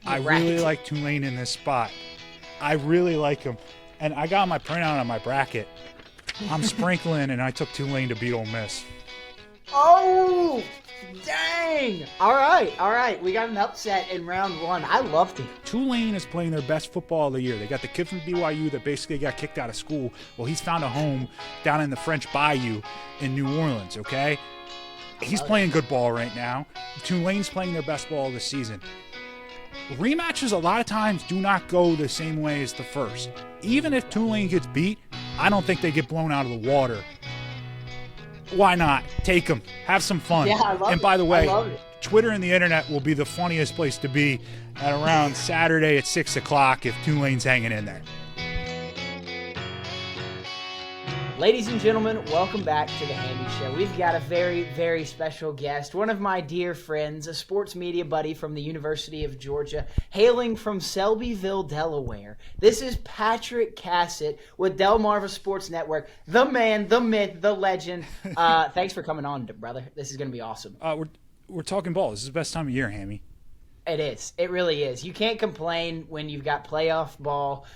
I really like Tulane in this spot. I really like them. And I got my printout on my bracket. I'm sprinkling, and I took Tulane to beat Ole Miss. Oh, dang. All right. We got an upset in round one. I loved it. Tulane is playing their best football of the year. They got the kid from BYU that basically got kicked out of school. Well, he's found a home down in the French Bayou in New Orleans, okay? He's playing good ball right now. Tulane's playing their best ball of the season. Rematches a lot of times do not go the same way as the first. Even if Tulane gets beat, I don't think they get blown out of the water. Why not? Take them. Have some fun. Yeah, I love and by the way, it. Twitter and the internet will be the funniest place to be at around Saturday at 6 o'clock if Tulane's hanging in there. Ladies and gentlemen, welcome back to the Hammy Show. We've got a very, very special guest, one of my dear friends, a sports media buddy from the University of Georgia, hailing from Selbyville, Delaware. This is Patrick Cassat with Delmarva Sports Network, the man, the myth, the legend. Thanks for coming on, brother. This is going to be awesome. We're talking ball. This is the best time of year, Hammy. It is. It really is. You can't complain when you've got playoff ball.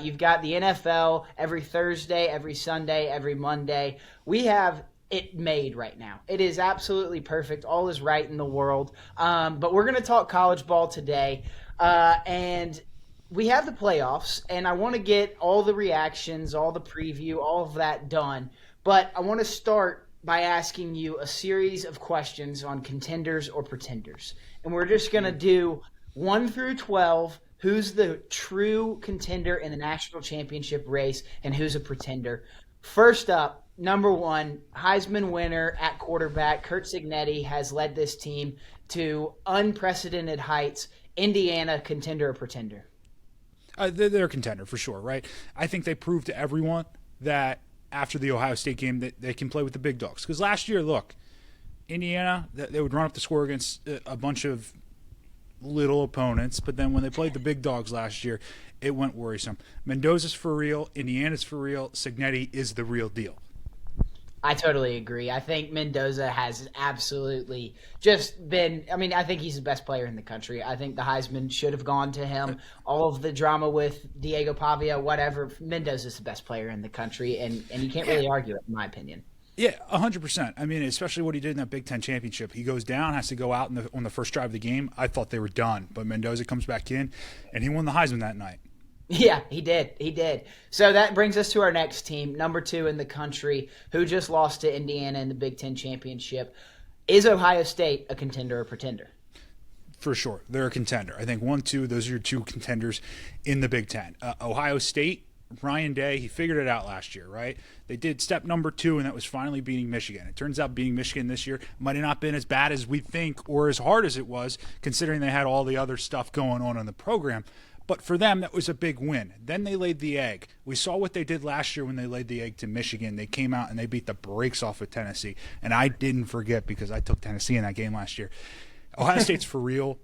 You've got the NFL every Thursday, every Sunday, every Monday. We have it made right now. It is absolutely perfect. All is right in the world. But we're going to talk college ball today. And we have the playoffs, and I want to get all the reactions, all the preview, all of that done. But I want to start by asking you a series of questions on contenders or pretenders. And we're just going to do 1 through 12, who's the true contender in the national championship race and who's a pretender. First up, number 1, Heisman winner at quarterback, Curt Cignetti, has led this team to unprecedented heights. Indiana, contender or pretender? They're a contender for sure, right? I think they proved to everyone that after the Ohio State game that they can play with the big dogs. Because last year, look, Indiana, they would run up the score against a bunch of little opponents, but then when they played the big dogs last year, it went worrisome. Mendoza's for real. Indiana's for real. Cignetti is the real deal. I totally agree. I think Mendoza has absolutely just been – I mean, I think he's the best player in the country. I think the Heisman should have gone to him. All of the drama with Diego Pavia, whatever, Mendoza's the best player in the country, and you can't really argue it, in my opinion. Yeah, 100%. I mean, especially what he did in that Big Ten championship. He goes down, has to go out on the first drive of the game. I thought they were done, but Mendoza comes back in, and he won the Heisman that night. Yeah, he did. So that brings us to our next team, number 2 in the country, who just lost to Indiana in the Big Ten championship. Is Ohio State a contender or pretender? For sure. They're a contender. I think 1, 2, those are your 2 contenders in the Big Ten. Ohio State, Ryan Day, he figured it out last year, right? They did step number 2, and that was finally beating Michigan. It turns out beating Michigan this year might have not been as bad as we think or as hard as it was, considering they had all the other stuff going on in the program. But for them, that was a big win. Then they laid the egg. We saw what they did last year when they laid the egg to Michigan. They came out and they beat the brakes off of Tennessee. And I didn't forget because I took Tennessee in that game last year. Ohio State's for real.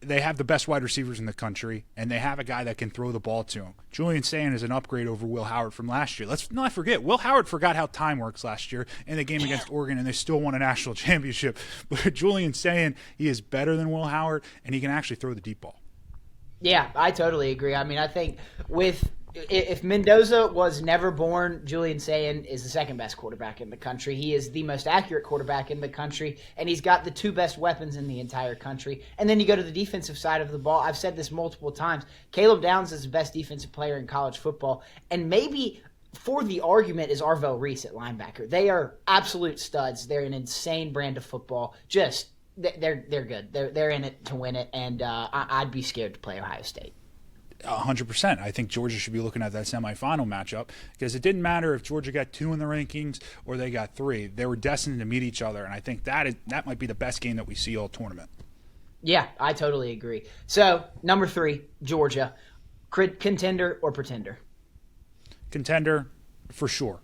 They have the best wide receivers in the country, and they have a guy that can throw the ball to him. Julian Sayin is an upgrade over Will Howard from last year. Let's not forget, Will Howard forgot how time works last year in the game against Oregon, and they still won a national championship. But Julian Sayin, he is better than Will Howard, and he can actually throw the deep ball. Yeah, I totally agree. I mean, I think if Mendoza was never born, Julian Sayin is the second best quarterback in the country. He is the most accurate quarterback in the country, and he's got the 2 best weapons in the entire country. And then you go to the defensive side of the ball. I've said this multiple times. Caleb Downs is the best defensive player in college football, and maybe for the argument is Arvell Reese at linebacker. They are absolute studs. They're an insane brand of football. They're good. They're in it to win it, and I'd be scared to play Ohio State. 100%. I think Georgia should be looking at that semifinal matchup because it didn't matter if Georgia got 2 in the rankings or they got 3. They were destined to meet each other, and I think that might be the best game that we see all tournament. Yeah, I totally agree. So, number 3, Georgia. Contender or pretender? Contender, for sure.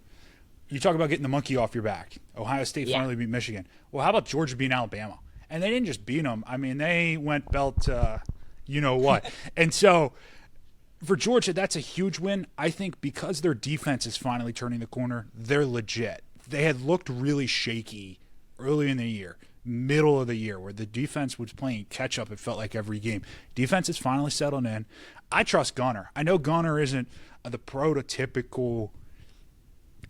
You talk about getting the monkey off your back. Ohio State finally beat Michigan. Well, how about Georgia beating Alabama? And they didn't just beat them. I mean, they went belt you-know-what. And so for Georgia, that's a huge win. I think because their defense is finally turning the corner, they're legit. They had looked really shaky early in the year. middle of the year where the defense was playing catch up, it felt like every game. Defense is finally settled in. I trust Gunner. I know Gunner isn't the prototypical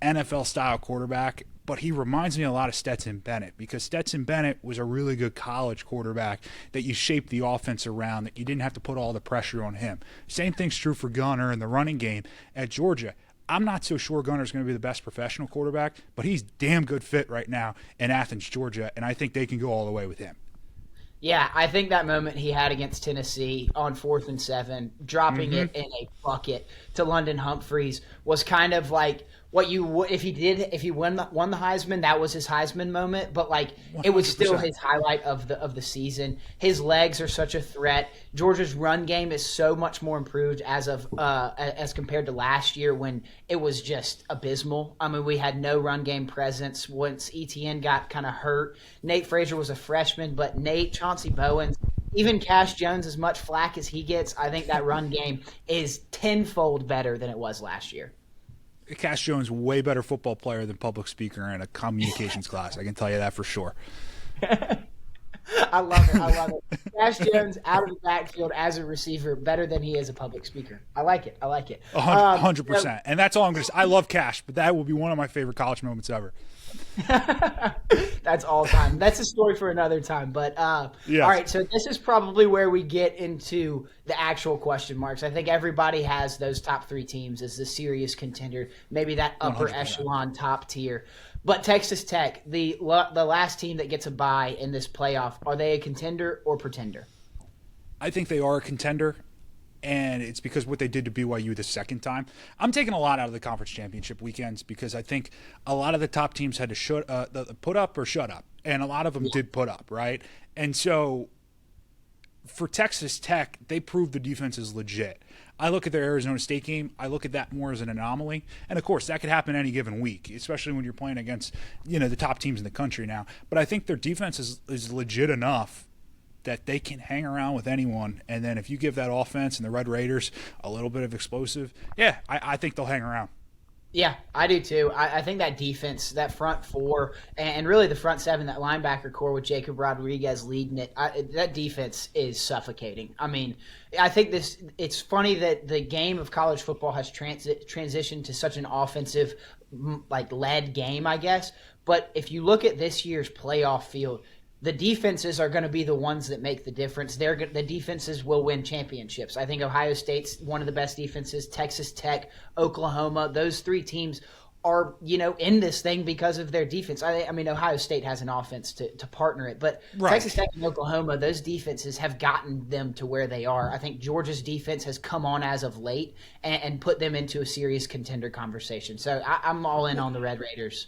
NFL-style quarterback, but he reminds me a lot of Stetson Bennett, because Stetson Bennett was a really good college quarterback that you shaped the offense around, that you didn't have to put all the pressure on him. Same thing's true for Gunner in the running game at Georgia. I'm not so sure Gunner's going to be the best professional quarterback, but he's damn good fit right now in Athens, Georgia, and I think they can go all the way with him. Yeah, I think that moment he had against Tennessee on 4th and 7, dropping it in a bucket to London Humphreys, was kind of like what you would if he won the Heisman. That was his Heisman moment, but like 100%. It was still his highlight of the season. His legs are such a threat. Georgia's run game is so much more improved as compared to last year when it was just abysmal. I mean, we had no run game presence once Etienne got kind of hurt. Nate Frazier was a freshman, but Chauncey Bowens, even Cash Jones, as much flack as he gets, I think that run game is tenfold better than it was last year. Cash Jones, way better football player than public speaker in a communications class. I can tell you that for sure. I love it. Cash Jones out of the backfield as a receiver, better than he is a public speaker. I like it. 100%. And that's all I'm going to say. I love Cash, but that will be one of my favorite college moments ever. That's all time. That's a story for another time. But yes. All right, so this is probably where we get into the actual question marks. I think everybody has those top 3 teams as the serious contender, maybe that upper 100%. Echelon top tier. But Texas Tech, the last team that gets a bye in this playoff, are they a contender or pretender? I think they are a contender, and it's because what they did to BYU the second time. I'm taking a lot out of the conference championship weekends because I think a lot of the top teams had to put up or shut up, and a lot of them did put up, right? And so for Texas Tech, they proved the defense is legit. I look at their Arizona State game, I look at that more as an anomaly. And, of course, that could happen any given week, especially when you're playing against, the top teams in the country now. But I think their defense is legit enough that they can hang around with anyone. And then if you give that offense and the Red Raiders a little bit of explosive, I think they'll hang around. Yeah, I do too. I think that defense, that front 4, and really the front 7, that linebacker core with Jacob Rodriguez leading it, that defense is suffocating. I mean, I think it's funny that the game of college football has transitioned to such an offensive, led game, I guess. But if you look at this year's playoff field, the defenses are going to be the ones that make the difference. The defenses will win championships. I think Ohio State's one of the best defenses. Texas Tech, Oklahoma, those 3 teams are, in this thing because of their defense. I mean, Ohio State has an offense to partner it, but right. Texas Tech and Oklahoma, those defenses have gotten them to where they are. I think Georgia's defense has come on as of late and put them into a serious contender conversation. So I'm all in on the Red Raiders.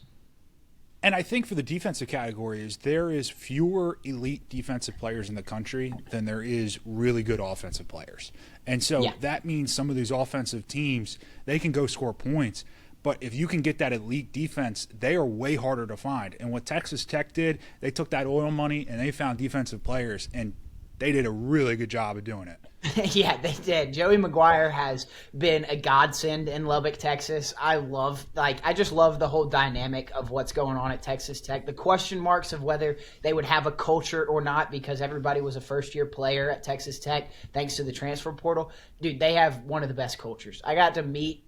And I think for the defensive categories, there is fewer elite defensive players in the country than there is really good offensive players. And so that means some of these offensive teams, they can go score points. But if you can get that elite defense, they are way harder to find. And what Texas Tech did, they took that oil money and they found defensive players, and they did a really good job of doing it. Yeah, they did. Joey McGuire has been a godsend in Lubbock, Texas. I just love the whole dynamic of what's going on at Texas Tech. The question marks of whether they would have a culture or not, because everybody was a first-year player at Texas Tech thanks to the transfer portal. Dude, they have one of the best cultures. I got to meet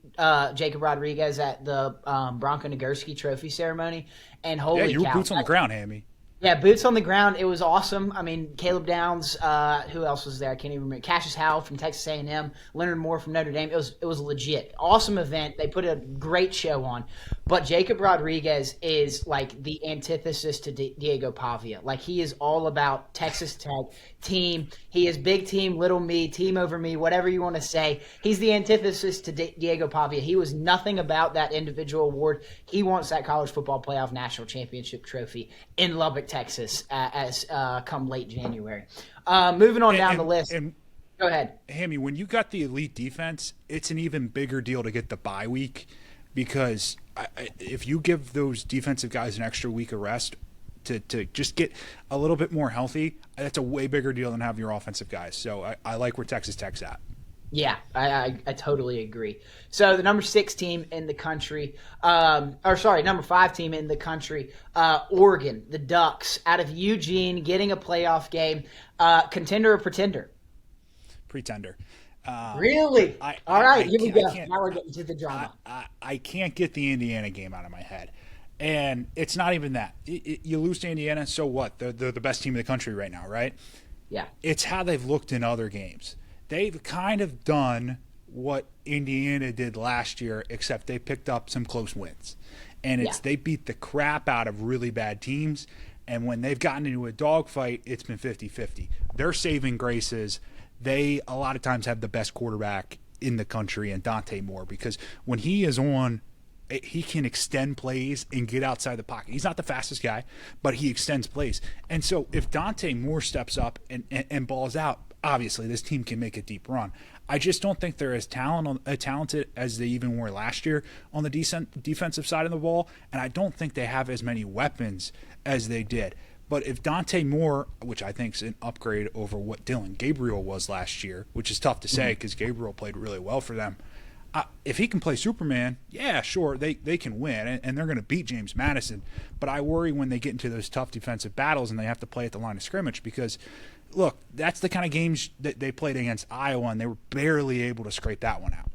Jacob Rodriguez at the Bronco Nagurski Trophy ceremony, and holy cow. Yeah, you were boots on the ground, Hammy. Yeah, boots on the ground. It was awesome. I mean, Caleb Downs. Who else was there? I can't even remember. Cassius Howell from Texas A&M. Leonard Moore from Notre Dame. It was legit. Awesome event. They put a great show on. But Jacob Rodriguez is like the antithesis to Diego Pavia. Like, he is all about Texas Tech team. He is big team, little me, team over me, whatever you want to say. He's the antithesis to Diego Pavia. He was nothing about that individual award. He wants that college football playoff national championship trophy in Lubbock, Texas, as come late January. Moving on down the list. Go ahead. Hammy, when you got the elite defense, it's an even bigger deal to get the bye week, because if you give those defensive guys an extra week of rest to just get a little bit more healthy, that's a way bigger deal than having your offensive guys. So I like where Texas Tech's at. Yeah, I totally agree. So the number 6 team in the country, number 5 team in the country, Oregon, the Ducks, out of Eugene, getting a playoff game. Contender or pretender? Pretender. Really? All right, here we go. Now we're getting to the drama. I can't get the Indiana game out of my head. And it's not even that. You lose to Indiana, so what? They're the best team in the country right now, right? Yeah. It's how they've looked in other games. They've kind of done what Indiana did last year, except they picked up some close wins. And they beat the crap out of really bad teams. And when they've gotten into a dogfight, it's been 50-50. Their saving grace is they a lot of times have the best quarterback in the country in Dante Moore, because when he is on, he can extend plays and get outside the pocket. He's not the fastest guy, but he extends plays. And so if Dante Moore steps up and balls out, obviously this team can make a deep run. I just don't think they're as talented as they even were last year on the defensive side of the ball, and I don't think they have as many weapons as they did. But if Dante Moore, which I think is an upgrade over what Dylan Gabriel was last year, which is tough to say because Gabriel played really well for them, if he can play Superman, yeah, sure, they can win, and they're going to beat James Madison. But I worry when they get into those tough defensive battles and they have to play at the line of scrimmage because, look, that's the kind of games that they played against Iowa, and they were barely able to scrape that one out.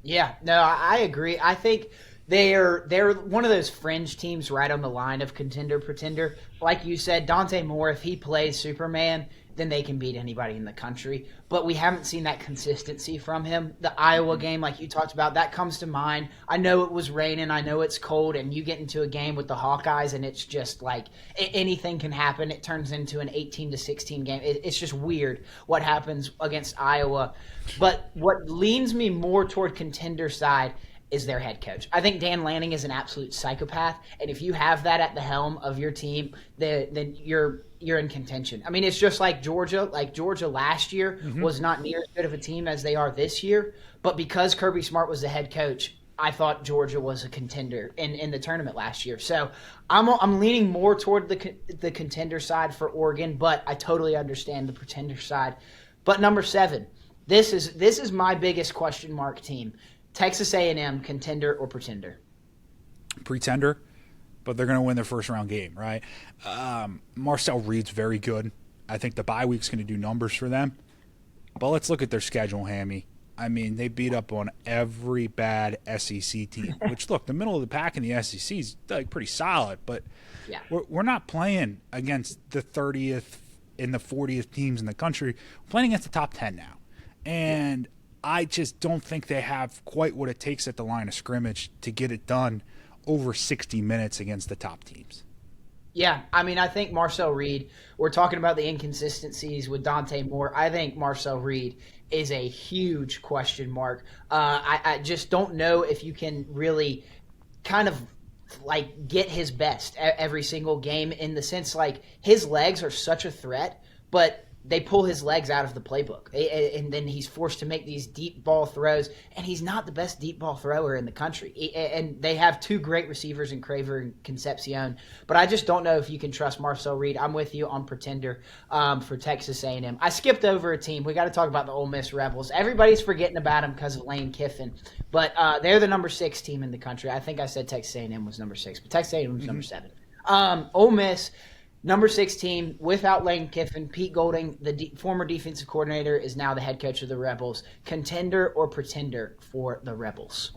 Yeah, no, I agree. I think they're one of those fringe teams right on the line of contender, pretender. Like you said, Dante Moore, if he plays Superman, then they can beat anybody in the country. But we haven't seen that consistency from him. The Iowa game, like you talked about, that comes to mind. I know it was raining. I know it's cold. And you get into a game with the Hawkeyes, and it's just like anything can happen. It turns into an 18-16 game. It's just weird what happens against Iowa. But what leans me more toward contender side is their head coach. I think Dan Lanning is an absolute psychopath, and if you have that at the helm of your team, then you're in contention. I mean, it's just like Georgia. Like Georgia last year was not near as good of a team as they are this year, but because Kirby Smart was the head coach, I thought Georgia was a contender in the tournament last year. So I'm leaning more toward the contender side for Oregon, but I totally understand the pretender side. But number 7, this is my biggest question mark team. Texas A&M, contender or pretender? Pretender, but they're going to win their first round game, right? Marcel Reed's very good. I think the bye week's going to do numbers for them. But let's look at their schedule, Hammy. I mean, they beat up on every bad SEC team, which, look, the middle of the pack in the SEC is like pretty solid, but yeah, we're not playing against the 30th and the 40th teams in the country. We're playing against the top 10 now. And I just don't think they have quite what it takes at the line of scrimmage to get it done over 60 minutes against the top teams. Yeah, I mean, I think Marcel Reed, we're talking about the inconsistencies with Dante Moore. I think Marcel Reed is a huge question mark. I just don't know if you can really kind of like get his best every single game, in the sense like his legs are such a threat, but they pull his legs out of the playbook, and then he's forced to make these deep ball throws, and he's not the best deep ball thrower in the country. And they have 2 great receivers in Craver and Concepcion, but I just don't know if you can trust Marcel Reed. I'm with you on pretender for Texas A&M. I skipped over a team. We got to talk about the Ole Miss Rebels. Everybody's forgetting about them because of Lane Kiffin, but they're the number 6 team in the country. I think I said Texas A&M was number 6, but Texas A&M was number 7. Ole Miss, number 6 team, without Lane Kiffin. Pete Golding, the former defensive coordinator, is now the head coach of the Rebels. Contender or pretender for the Rebels?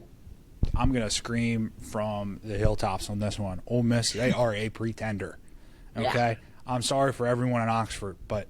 I'm going to scream from the hilltops on this one. Ole Miss, they are a pretender. Okay? Yeah. I'm sorry for everyone in Oxford, but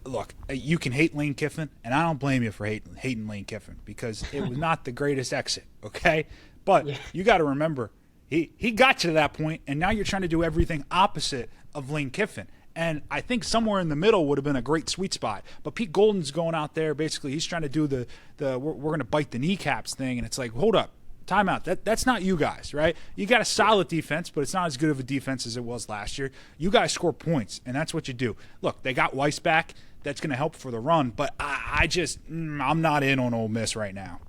look, you can hate Lane Kiffin, and I don't blame you for hating Lane Kiffin, because it was not the greatest exit, okay? But you got to remember, He got you to that point, and now you're trying to do everything opposite of Lane Kiffin. And I think somewhere in the middle would have been a great sweet spot. But Pete Golden's going out there, basically he's trying to do the we're going to bite the kneecaps thing, and it's like, hold up, timeout. That's not you guys, right? You got a solid defense, but it's not as good of a defense as it was last year. You guys score points, and that's what you do. Look, they got Weiss back. That's going to help for the run, but I'm not in on Ole Miss right now.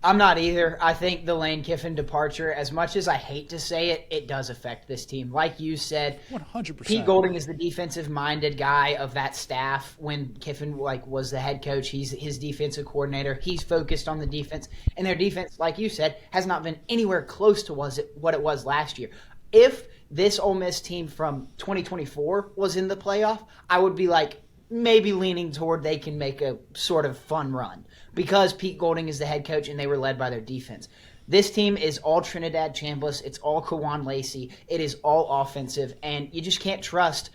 I'm not either. I think the Lane Kiffin departure, as much as I hate to say it, it does affect this team. Like you said, 100%. Pete Golding is the defensive-minded guy of that staff. When Kiffin was the head coach, he's his defensive coordinator. He's focused on the defense, and their defense, like you said, has not been anywhere close to what it was last year. If this Ole Miss team from 2024 was in the playoff, I would be like maybe leaning toward they can make a sort of fun run because Pete Golding is the head coach and they were led by their defense. This team is all Trinidad Chambliss. It's all Kawan Lacey. It is all offensive, and you just can't trust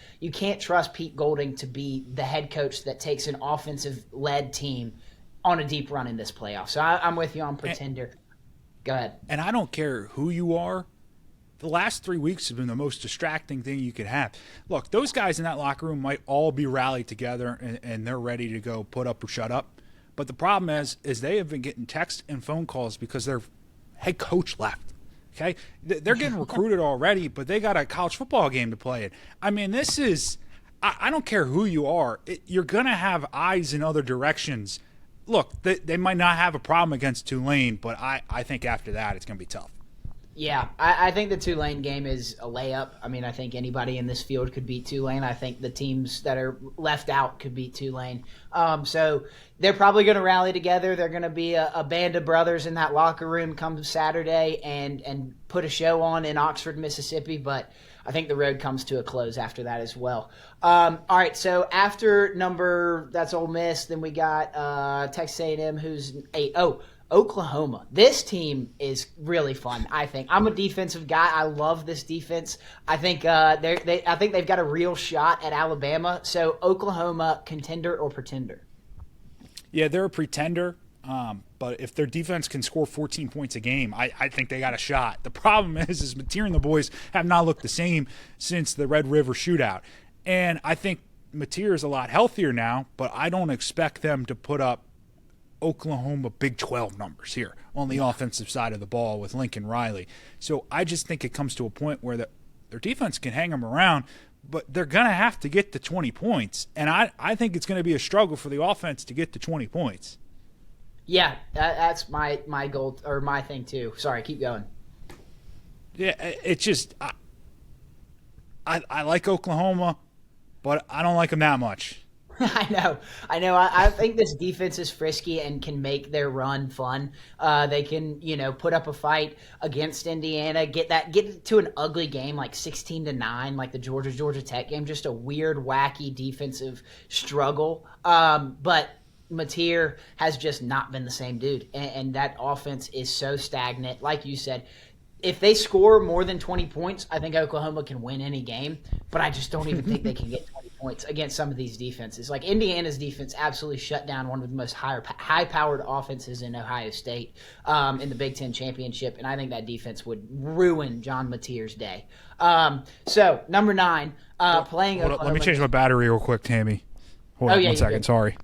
Pete Golding to be the head coach that takes an offensive-led team on a deep run in this playoff. So I'm with you on Pretender. Go ahead. And I don't care who you are. The last 3 weeks have been the most distracting thing you could have. Look, those guys in that locker room might all be rallied together and they're ready to go put up or shut up. But the problem is they have been getting texts and phone calls because their head coach left. Okay? They're getting recruited already, but they got a college football game to play in. I mean, this is – I don't care who you are. You're going to have eyes in other directions. Look, they might not have a problem against Tulane, but I think after that it's going to be tough. Yeah, I think the Tulane game is a layup. I mean, I think anybody in this field could beat Tulane. I think the teams that are left out could beat Tulane. So they're probably going to rally together. They're going to be a band of brothers in that locker room come Saturday and put a show on in Oxford, Mississippi. But I think the road comes to a close after that as well. All right, so after that's Ole Miss. Then we got Texas A&M, who's 8. Oklahoma. This team is really fun, I think. I'm a defensive guy. I love this defense. I think I think they've got a real shot at Alabama. So Oklahoma, contender or pretender? Yeah, they're a pretender. But if their defense can score 14 points a game, I think they got a shot. The problem is Mateer and the boys have not looked the same since the Red River shootout. And I think Mateer is a lot healthier now, but I don't expect them to put up Oklahoma Big 12 numbers here on the offensive side of the ball with Lincoln Riley. So I just think it comes to a point where their defense can hang them around, but they're going to have to get to 20 points. And I think it's going to be a struggle for the offense to get to 20 points. Yeah, that's my goal or my thing too. Sorry, keep going. Yeah, it's just I like Oklahoma, but I don't like them that much. I know. I think this defense is frisky and can make their run fun. They can, put up a fight against Indiana, get to an ugly game like 16-9, like the Georgia Tech game. Just a weird, wacky defensive struggle. But Mateer has just not been the same dude, and that offense is so stagnant. Like you said, if they score more than 20 points, I think Oklahoma can win any game. But I just don't even think they can get 20 points against some of these defenses. Like Indiana's defense absolutely shut down one of the most high-powered offenses in Ohio State in the Big Ten championship, and I think that defense would ruin John Mateer's day. So number 9, playing Oklahoma. Let me change my battery real quick, Tammy. Hold on 1 second. Sorry.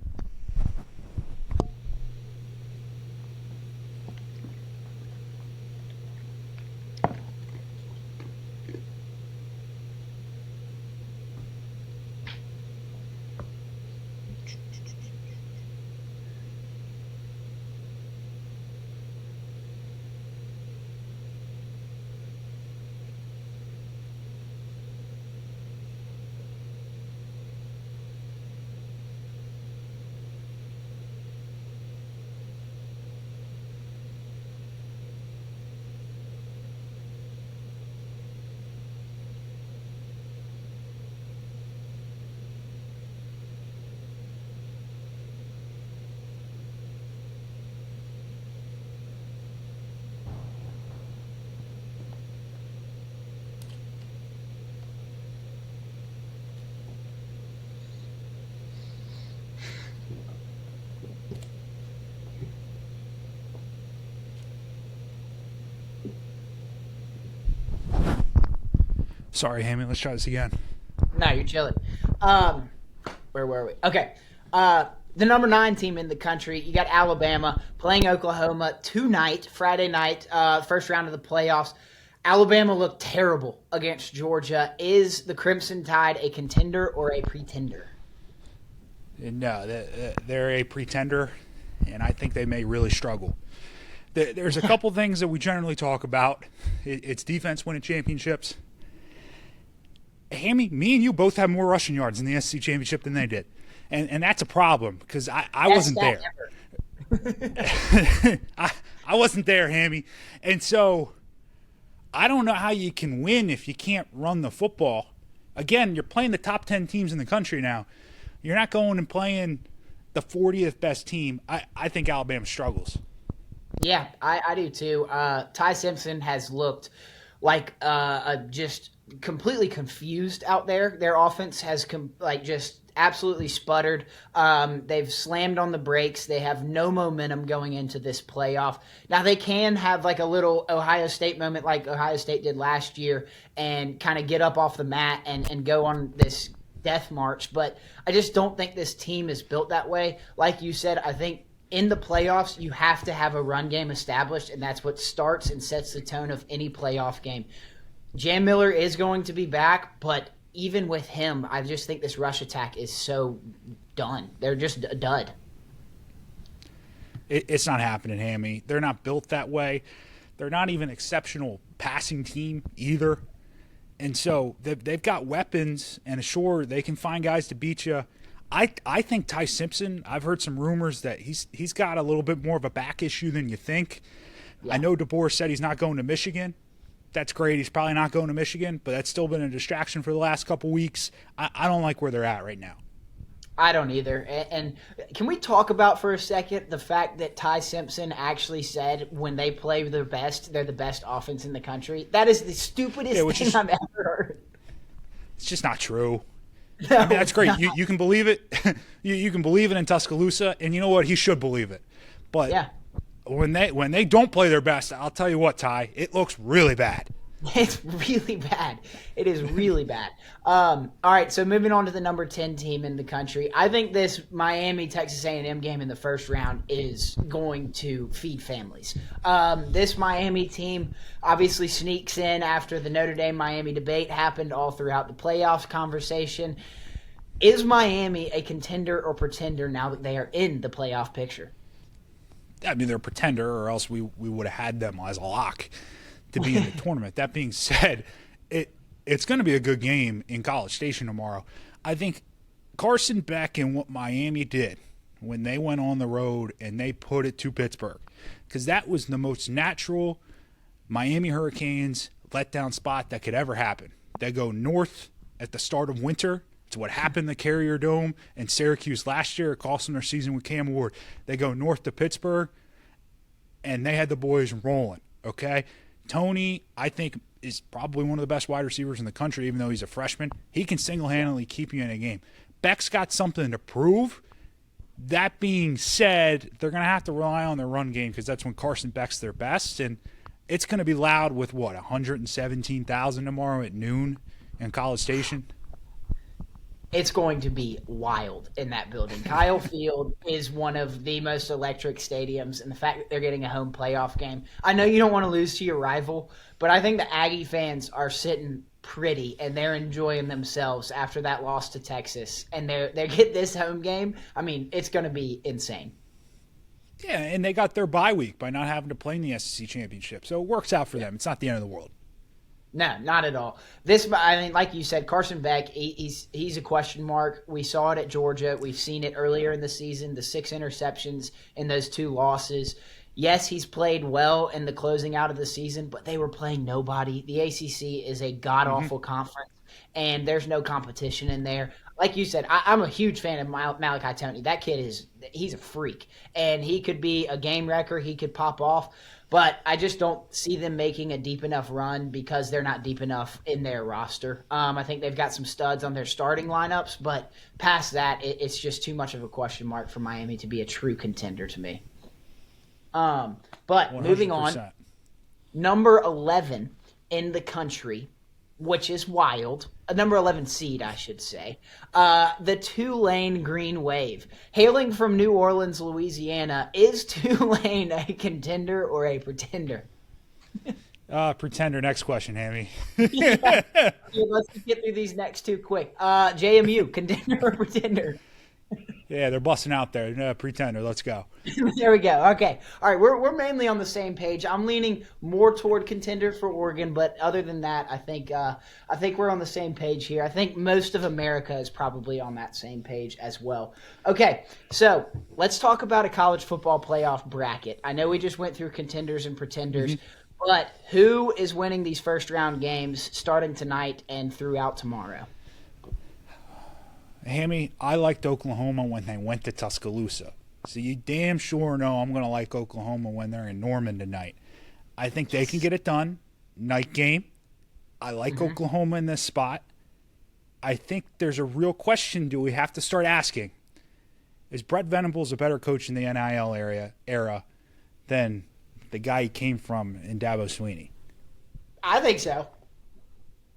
Sorry, Hammy. Let's try this again. No, you're chilling. Where were we? Okay. The number 9 team in the country, you got Alabama playing Oklahoma tonight, Friday night, first round of the playoffs. Alabama looked terrible against Georgia. Is the Crimson Tide a contender or a pretender? No, they're a pretender, and I think they may really struggle. There's a couple things that we generally talk about. It's defense winning championships. Hammy, me and you both have more rushing yards in the SEC championship than they did. And that's a problem because I wasn't there. I wasn't there, Hammy. And so I don't know how you can win if you can't run the football. Again, you're playing the top 10 teams in the country now. You're not going and playing the 40th best team. I think Alabama struggles. Yeah, I do too. Ty Simpson has looked like just completely confused out there. Their offense has just absolutely sputtered. They've slammed on the brakes. They have no momentum going into this playoff. Now they can have like a little Ohio State moment like Ohio State did last year and kind of get up off the mat and go on this death march. But I just don't think this team is built that way. Like you said, I think in the playoffs, you have to have a run game established, and that's what starts and sets the tone of any playoff game. Jam Miller is going to be back, but even with him, I just think this rush attack is so done. They're just a dud. It's not happening, Hammy. They're not built that way. They're not even an exceptional passing team either. And so they've got weapons, and sure, they can find guys to beat you. I think Ty Simpson, I've heard some rumors that he's got a little bit more of a back issue than you think. Yeah. I know DeBoer said he's not going to Michigan. That's great. He's probably not going to Michigan, but that's still been a distraction for the last couple weeks. I don't like where they're at right now. I don't either. And can we talk about for a second the fact that Ty Simpson actually said when they play their best, they're the best offense in the country? That is the stupidest thing I've ever heard. It's just not true. No, I mean, that's great. You can believe it. you can believe it in Tuscaloosa, and you know what? He should believe it. But yeah. when they don't play their best, I'll tell you what, Ty, it looks really bad. It's really bad. It is really bad. All right, so moving on to the number 10 team in the country. I think this Miami-Texas A&M game in the first round is going to feed families. This Miami team obviously sneaks in after the Notre Dame-Miami debate happened all throughout the playoffs conversation. Is Miami a contender or pretender now that they are in the playoff picture? I mean, they're a pretender, or else we would have had them as a lock to be in the tournament. That being said, it's going to be a good game in College Station tomorrow. I think Carson Beck and what Miami did when they went on the road and they put it to Pittsburgh, because that was the most natural Miami Hurricanes letdown spot that could ever happen. They go north at the start of winter. It's what happened to Carrier Dome and Syracuse last year. It cost them their season with Cam Ward. They go north to Pittsburgh, and they had the boys rolling, okay? Tony, I think, is probably one of the best wide receivers in the country, even though he's a freshman. He can single-handedly keep you in a game. Beck's got something to prove. That being said, they're going to have to rely on their run game because that's when Carson Beck's their best. And it's going to be loud with, 117,000 tomorrow at noon in College Station? It's going to be wild in that building. Kyle Field is one of the most electric stadiums, and the fact that they're getting a home playoff game. I know you don't want to lose to your rival, but I think the Aggie fans are sitting pretty, and they're enjoying themselves after that loss to Texas. And they get this home game. I mean, it's going to be insane. Yeah, and they got their bye week by not having to play in the SEC championship, so it works out for them. It's not the end of the world. No, not at all. Like you said, Carson Beck, he's a question mark. We saw it at Georgia. We've seen it earlier in the season, the 6 interceptions in those 2 losses. Yes, he's played well in the closing out of the season, but they were playing nobody. The ACC is a god-awful conference, and there's no competition in there. Like you said, I'm a huge fan of Malachi Tony. That kid he's a freak, and he could be a game wrecker. He could pop off. But I just don't see them making a deep enough run because they're not deep enough in their roster. I think they've got some studs on their starting lineups, but past that, it's just too much of a question mark for Miami to be a true contender to me. But 100%. Moving on, number 11 in the country, which is wild, a number 11 seed, I should say, the Tulane Green Wave. Hailing from New Orleans, Louisiana, is Tulane a contender or a pretender? Pretender. Next question, Hammy. Yeah, let's get through these next 2 quick. JMU, contender or pretender? Yeah, they're busting out there. No, Pretender, let's go. There we go. Okay. All right. We're mainly on the same page. I'm leaning more toward Contender for Oregon, but other than that, I think we're on the same page here. I think most of America is probably on that same page as well. Okay. So let's talk about a college football playoff bracket. I know we just went through Contenders and Pretenders, but who is winning these first round games starting tonight and throughout tomorrow? Hammy, I liked Oklahoma when they went to Tuscaloosa. So you damn sure know I'm going to like Oklahoma when they're in Norman tonight. I think they can get it done. Night game. I like Oklahoma in this spot. I think there's a real question do we have to start asking. Is Brett Venables a better coach in the NIL era than the guy he came from in Dabo Swinney? I think so.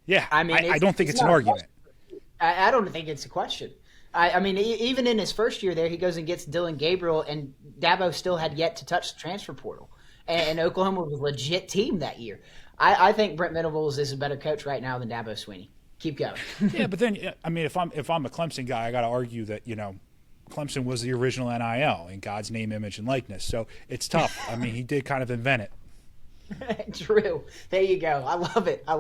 Yeah, I mean, I don't think it's an argument. I don't think it's a question. I mean, even in his first year there, he goes and gets Dylan Gabriel, and Dabo still had yet to touch the transfer portal. And Oklahoma was a legit team that year. I think Brent Venables is a better coach right now than Dabo Swinney. Keep going. Yeah, but then, I mean, if I'm a Clemson guy, I got to argue that, Clemson was the original NIL in God's name, image, and likeness. So it's tough. I mean, he did kind of invent it. True. There you go. I love it. All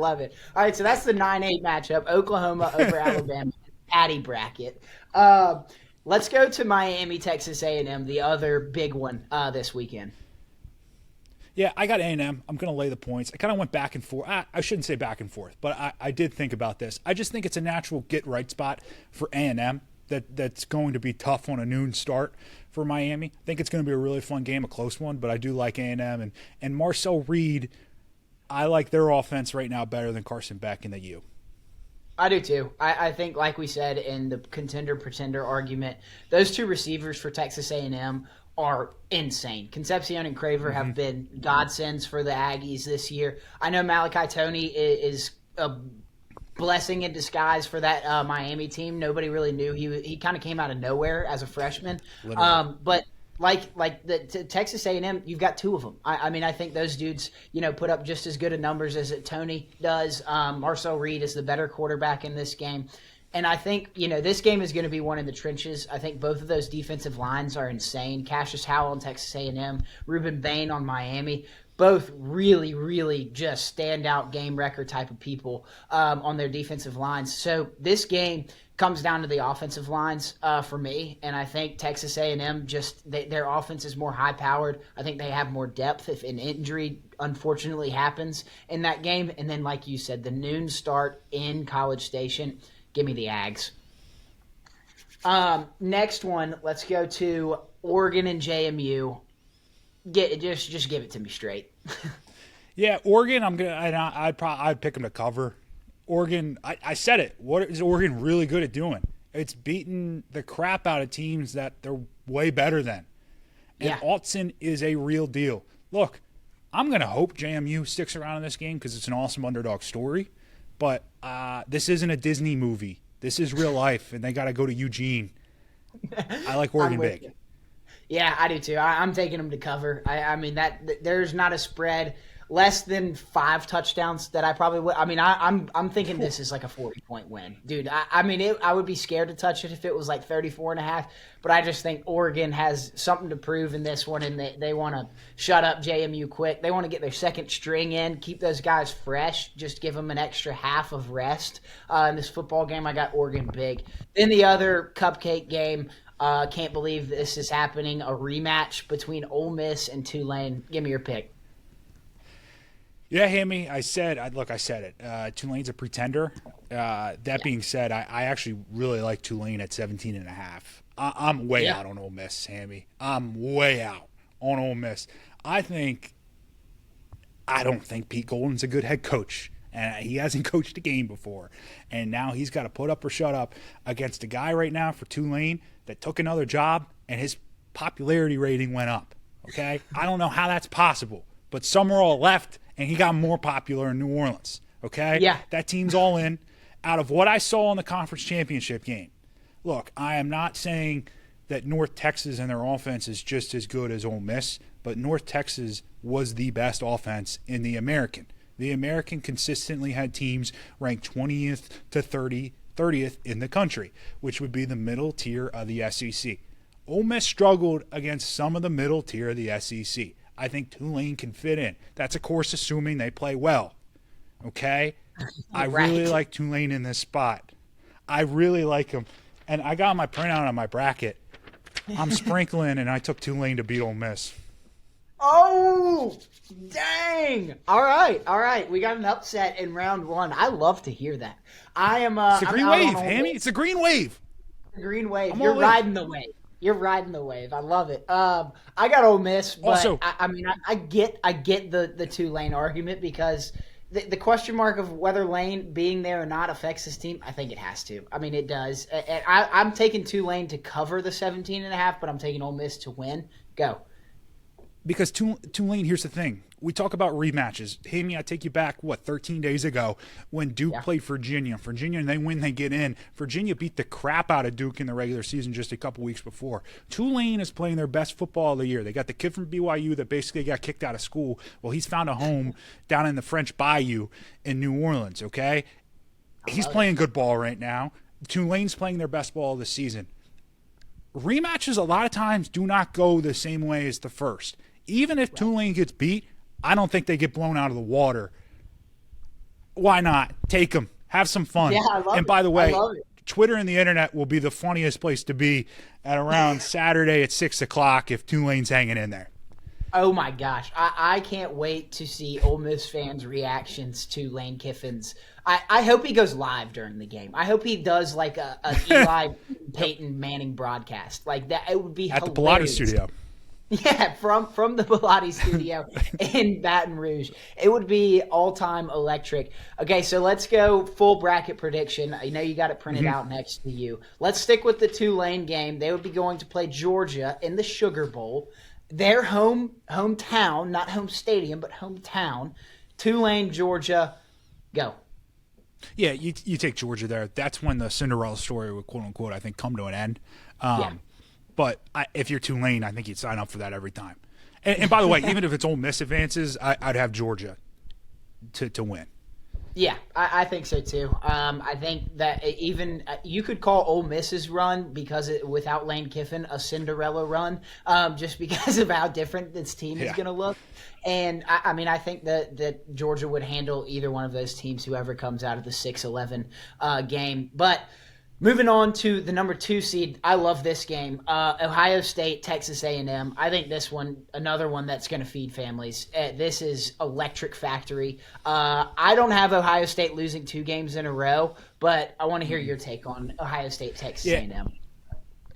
right, so that's the 9-8 matchup, Oklahoma over Alabama, Patty bracket. Let's go to Miami, Texas A&M, the other big one this weekend. Yeah, I got A&M. I'm going to lay the points. I kind of went back and forth. I shouldn't say back and forth, but I did think about this. I just think it's a natural get-right spot for A&M that's going to be tough on a noon start for Miami. I think it's going to be a really fun game, a close one, but I do like A&M. And Marcel Reed, I like their offense right now better than Carson Beck in the U. I do too. I think, like we said in the contender-pretender argument, those two receivers for Texas A&M are insane. Concepcion and Craver have been godsends for the Aggies this year. I know Malachi Toney is a blessing in disguise for that Miami team. Nobody really knew. He kind of came out of nowhere as a freshman. But like the Texas A&M, you've got two of them. I mean, I think those dudes, put up just as good of numbers as Toney does. Marcel Reed is the better quarterback in this game. And I think, this game is going to be one in the trenches. I think both of those defensive lines are insane. Cassius Howell on Texas A&M, Ruben Bain on Miami. Both really, really just standout game record type of people on their defensive lines. So this game comes down to the offensive lines for me, and I think Texas A&M their offense is more high-powered. I think they have more depth if an injury unfortunately happens in that game. And then, like you said, the noon start in College Station. Give me the Ags. Next one, let's go to Oregon and JMU. Just give it to me straight. Yeah, Oregon. I'd pick them to cover. Oregon. I said it. What is Oregon really good at doing? It's beating the crap out of teams that they're way better than. And Autzen is a real deal. Look, I'm gonna hope JMU sticks around in this game because it's an awesome underdog story. But this isn't a Disney movie. This is real life, and they got to go to Eugene. I like Oregon big. Yeah, I do too. I'm taking them to cover. I mean that there's not a spread less than 5 touchdowns that I probably would. I mean, I'm thinking this is like a 40-point win, dude. I would be scared to touch it if it was like 34.5. But I just think Oregon has something to prove in this one, and they want to shut up JMU quick. They want to get their second string in, keep those guys fresh, just give them an extra half of rest in this football game. I got Oregon big. Then the other cupcake game. Can't believe this is happening. A rematch between Ole Miss and Tulane. Give me your pick. Yeah, Hammy, I said it. Tulane's a pretender. That being said, I actually really like Tulane at 17.5. I'm way out on Ole Miss, Hammy. I'm way out on Ole Miss. I don't think Pete Golden's a good head coach. And he hasn't coached a game before. And now he's got to put up or shut up against a guy right now for Tulane that took another job and his popularity rating went up. Okay? I don't know how that's possible. But Summerall left and he got more popular in New Orleans. Okay? Yeah. That team's all in. Out of what I saw in the conference championship game, look, I am not saying that North Texas and their offense is just as good as Ole Miss, but North Texas was the best offense in the American. The American consistently had teams ranked 20th to 30th 30th in the country, which would be the middle tier of the SEC. Ole Miss struggled against some of the middle tier of the SEC. I think Tulane can fit in. That's, of course, assuming they play well. Okay? I really like Tulane in this spot. I really like them. And I got my printout on my bracket. I'm sprinkling, and I took Tulane to beat Ole Miss. Oh, dang. All right. We got an upset in round 1. I love to hear that. It's a green wave, Hammy. It's a green wave. Green wave. You're riding the wave. You're riding the wave. I love it. I got Ole Miss, but also, I get the Tulane argument because the question mark of whether Lane being there or not affects this team. I think it has to. I mean, it does. And I'm taking Tulane to cover the 17.5, but I'm taking Ole Miss to win. Go. Because Tulane, here's the thing. We talk about rematches. Hammy, I take you back, 13 days ago when Duke played Virginia. And they win, they get in. Virginia beat the crap out of Duke in the regular season just a couple weeks before. Tulane is playing their best football of the year. They got the kid from BYU that basically got kicked out of school. Well, he's found a home down in the French Bayou in New Orleans, okay? He's playing good ball right now. Tulane's playing their best ball of the season. Rematches a lot of times do not go the same way as the first. Even if Tulane gets beat, I don't think they get blown out of the water. Why not? Take them. Have some fun. Yeah, I love and by the way, it. Twitter and the internet will be the funniest place to be at around Saturday at 6 o'clock if Tulane's hanging in there. Oh, my gosh. I can't wait to see Ole Miss fans' reactions to Lane Kiffin's. I hope he goes live during the game. I hope he does like an Eli Peyton Manning broadcast. Like that, it would be at hilarious. The Pilates studio. Yeah, from the Pilates studio in Baton Rouge. It would be all-time electric. Okay, so let's go full bracket prediction. I know you got it printed out next to you. Let's stick with the Tulane game. They would be going to play Georgia in the Sugar Bowl. Their hometown, not home stadium, but hometown. Tulane, Georgia, go. Yeah, you take Georgia there. That's when the Cinderella story would, quote-unquote, I think, come to an end. But if you're Tulane, I think you'd sign up for that every time. And by the way, even if it's Ole Miss advances, I'd have Georgia to win. Yeah, I think so too. I think that even you could call Ole Miss's run without Lane Kiffin a Cinderella run, just because of how different this team is going to look. And I think that Georgia would handle either one of those teams, whoever comes out of the 6-11 game. But moving on to the number 2 seed, I love this game. Ohio State, Texas A&M. I think this one, another one that's going to feed families. This is electric factory. I don't have Ohio State losing 2 games in a row, but I want to hear your take on Ohio State, Texas A&M.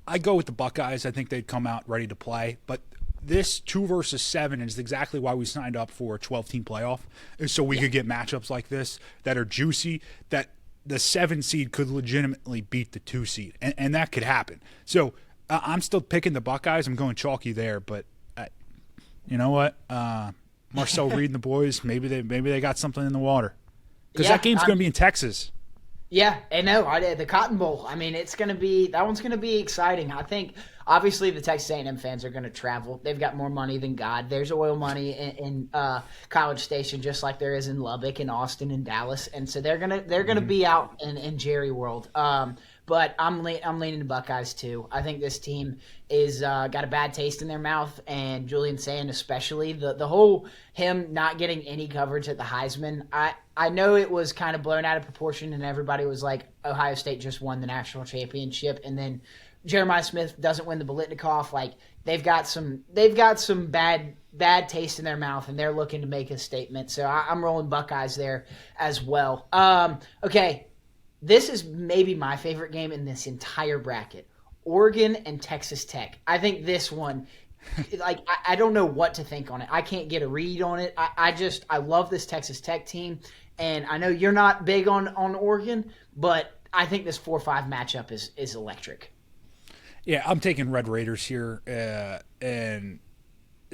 I go with the Buckeyes. I think they'd come out ready to play, but this 2 versus 7 is exactly why we signed up for a 12-team playoff, is so we could get matchups like this that are juicy, that the 7 seed could legitimately beat the 2 seed, and that could happen. So I'm still picking the Buckeyes. I'm going chalky there, but you know what? Marcel Reed and the boys, maybe they got something in the water, because that game's going to be in Texas. Yeah, I know. The Cotton Bowl. I mean, that one's going to be exciting. I think obviously the Texas A&M fans are going to travel. They've got more money than God. There's oil money in College Station, just like there is in Lubbock and Austin and Dallas, and so they're gonna be out in Jerry World. But I'm leaning the Buckeyes too. I think this team is got a bad taste in their mouth, and Julian Sand especially. The whole him not getting any coverage at the Heisman. I know it was kind of blown out of proportion, and everybody was like, Ohio State just won the national championship, and then Jeremiah Smith doesn't win the Biletnikoff. Like they've got some bad taste in their mouth, and they're looking to make a statement. So I'm rolling Buckeyes there as well. Okay. This is maybe my favorite game in this entire bracket. Oregon and Texas Tech. I think this one, I don't know what to think on it. I can't get a read on it. I love this Texas Tech team, and I know you're not big on Oregon, but I think this 4-5 matchup is electric. Yeah, I'm taking Red Raiders here, and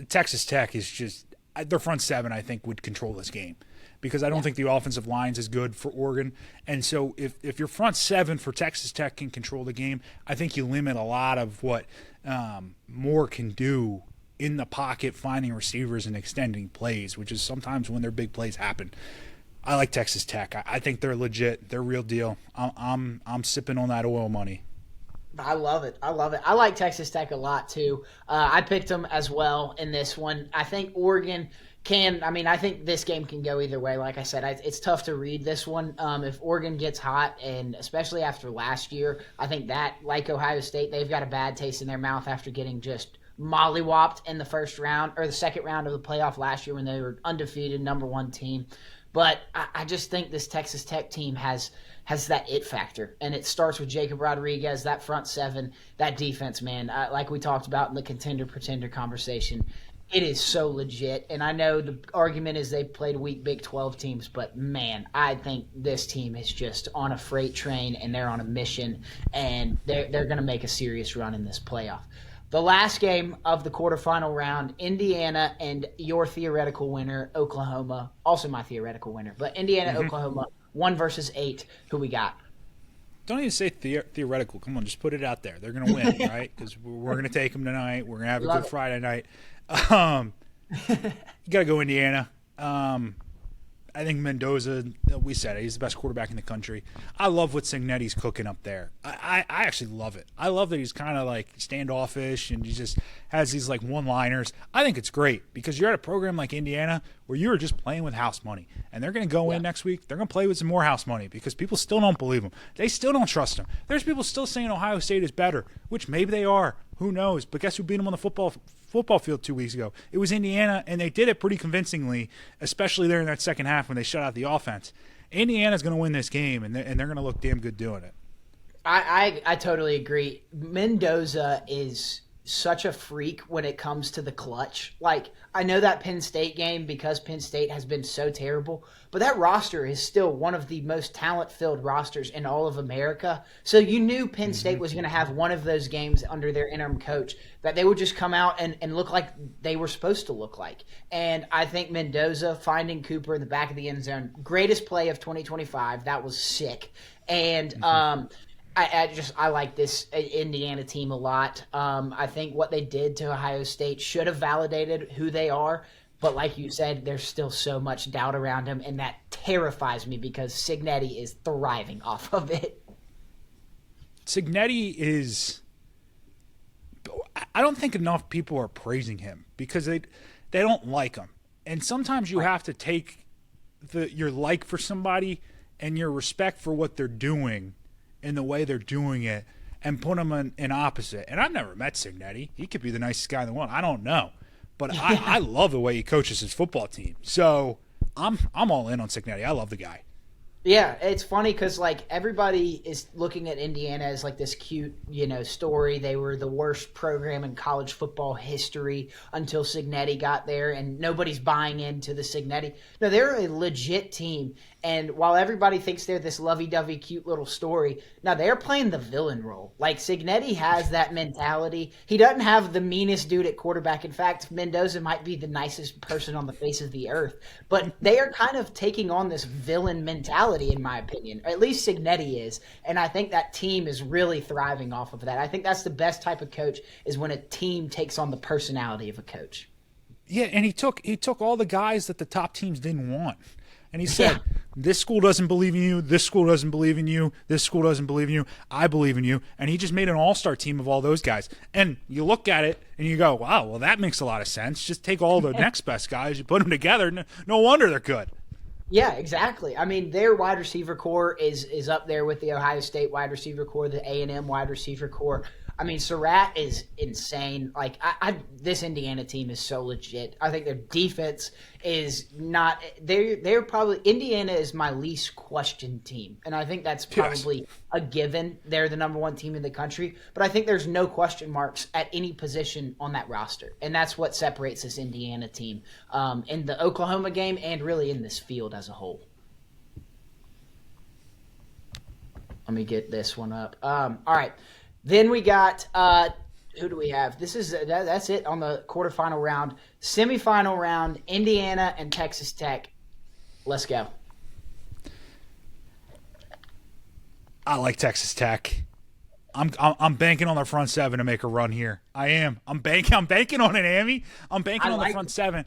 Texas Tech is just their front 7. I think would control this game, because I don't think the offensive lines is good for Oregon. And so if your front 7 for Texas Tech can control the game, I think you limit a lot of what Moore can do in the pocket, finding receivers and extending plays, which is sometimes when their big plays happen. I like Texas Tech. I think they're legit. They're real deal. I'm sipping on that oil money. I love it. I love it. I like Texas Tech a lot too. I picked them as well in this one. I think Oregon can. I mean, I think this game can go either way. Like I said, it's tough to read this one. If Oregon gets hot, and especially after last year, I think that, like Ohio State, they've got a bad taste in their mouth after getting just mollywopped in the first round or the second round of the playoff last year when they were undefeated, #1 team. But I just think this Texas Tech team has that it factor, and it starts with Jacob Rodriguez, that front seven, that defense, man. Like we talked about in the contender-pretender conversation, it is so legit. And I know the argument is they played weak Big 12 teams, but, man, I think this team is just on a freight train, and they're on a mission, and they're going to make a serious run in this playoff. The last game of the quarterfinal round, Indiana and your theoretical winner, Oklahoma. Also my theoretical winner, but Indiana, Oklahoma, 1 versus 8. Who we got? Don't even say theoretical. Come on, just put it out there. They're going to win, right? Because we're going to take them tonight. We're going to have a good Friday night. You got to go Indiana. I think Mendoza, we said it, he's the best quarterback in the country. I love what Cignetti's cooking up there. I actually love it. I love that he's kind of like standoffish and he just has these like one-liners. I think it's great because you're at a program like Indiana where you're just playing with house money. And they're going to go in next week. They're going to play with some more house money because people still don't believe them. They still don't trust them. There's people still saying Ohio State is better, which maybe they are. Who knows? But guess who beat them on the football field 2 weeks ago? It was Indiana, and they did it pretty convincingly, especially there in that second half when they shut out the offense. Indiana's going to win this game, and they're going to look damn good doing it. I totally agree. Mendoza is such a freak when it comes to the clutch. Like, I know that Penn State game because Penn State has been so terrible, but that roster is still one of the most talent-filled rosters in all of America. So you knew Penn State was going to have one of those games under their interim coach that they would just come out and look like they were supposed to look like. And I think Mendoza finding Cooper in the back of the end zone, greatest play of 2025. That was sick. And I like this Indiana team a lot. I think what they did to Ohio State should have validated who they are. But like you said, there's still so much doubt around him, and that terrifies me because Cignetti is thriving off of it. Cignetti is – I don't think enough people are praising him because they don't like him. And sometimes you have to take your like for somebody and your respect for what they're doing and the way they're doing it and put them in opposite. And I've never met Cignetti. He could be the nicest guy in the world. I don't know. But I love the way he coaches his football team. So I'm all in on Cignetti. I love the guy. Yeah, it's funny because, like, everybody is looking at Indiana as, like, this cute, story. They were the worst program in college football history until Cignetti got there, and nobody's buying into the Cignetti. No, they're a legit team, and while everybody thinks they're this lovey-dovey, cute little story, now they're playing the villain role. Like, Cignetti has that mentality. He doesn't have the meanest dude at quarterback. In fact, Mendoza might be the nicest person on the face of the earth. But they are kind of taking on this villain mentality, in my opinion. Or at least Cignetti is. And I think that team is really thriving off of that. I think that's the best type of coach is when a team takes on the personality of a coach. Yeah, and he took all the guys that the top teams didn't want. And he said, this school doesn't believe in you, this school doesn't believe in you, this school doesn't believe in you, I believe in you. And he just made an all-star team of all those guys. And you look at it and you go, wow, well, that makes a lot of sense. Just take all the next best guys, you put them together, no wonder they're good. Yeah, exactly. I mean, their wide receiver core is up there with the Ohio State wide receiver core, the A&M wide receiver core. I mean, Surratt is insane. Like, this Indiana team is so legit. I think their defense is not – they're probably – Indiana is my least questioned team, and I think that's probably a given. They're the #1 team in the country, but I think there's no question marks at any position on that roster, and that's what separates this Indiana team in the Oklahoma game and really in this field as a whole. Let me get this one up. All right. Then we got who do we have? That's it on the quarterfinal round. Semifinal round, Indiana and Texas Tech. Let's go. I like Texas Tech. I'm banking on their front seven to make a run here. I am. I'm banking on it, Hammy. I'm banking on the front seven.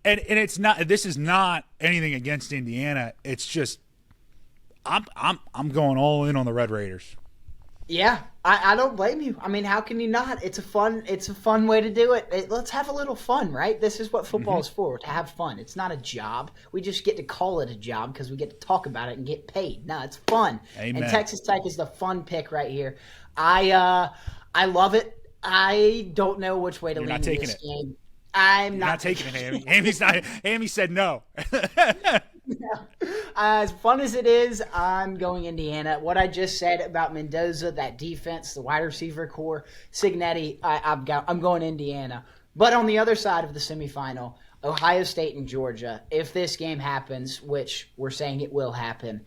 And it's not. This is not anything against Indiana. It's just I'm going all in on the Red Raiders. Yeah, I don't blame you. I mean, how can you not? It's a fun way to do it. Let's have a little fun, right? This is what football is for, to have fun. It's not a job. We just get to call it a job because we get to talk about it and get paid. No, it's fun. Amen. And Texas Tech is the fun pick right here. I love it. I don't know which way to lean in this game. I'm not taking it, Hammy. Hammy said no. As fun as it is, I'm going Indiana. What I just said about Mendoza, that defense, the wide receiver core, Signetti, I'm going Indiana. But on the other side of the semifinal, Ohio State and Georgia, if this game happens, which we're saying it will happen,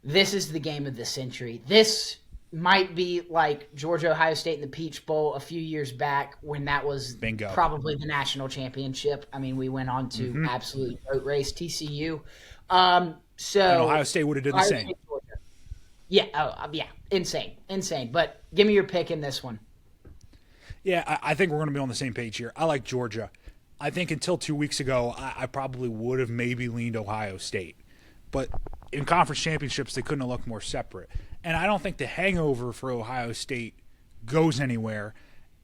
this is the game of the century. This might be like Georgia-Ohio State in the Peach Bowl a few years back when that was probably the national championship. I mean, we went on to absolutely boat race TCU. And Ohio State would have done the same. Yeah, insane. But give me your pick in this one. Yeah, I think we're going to be on the same page here. I like Georgia. I think until 2 weeks ago, I probably would have maybe leaned Ohio State. But in conference championships, they couldn't have looked more separate. And I don't think the hangover for Ohio State goes anywhere.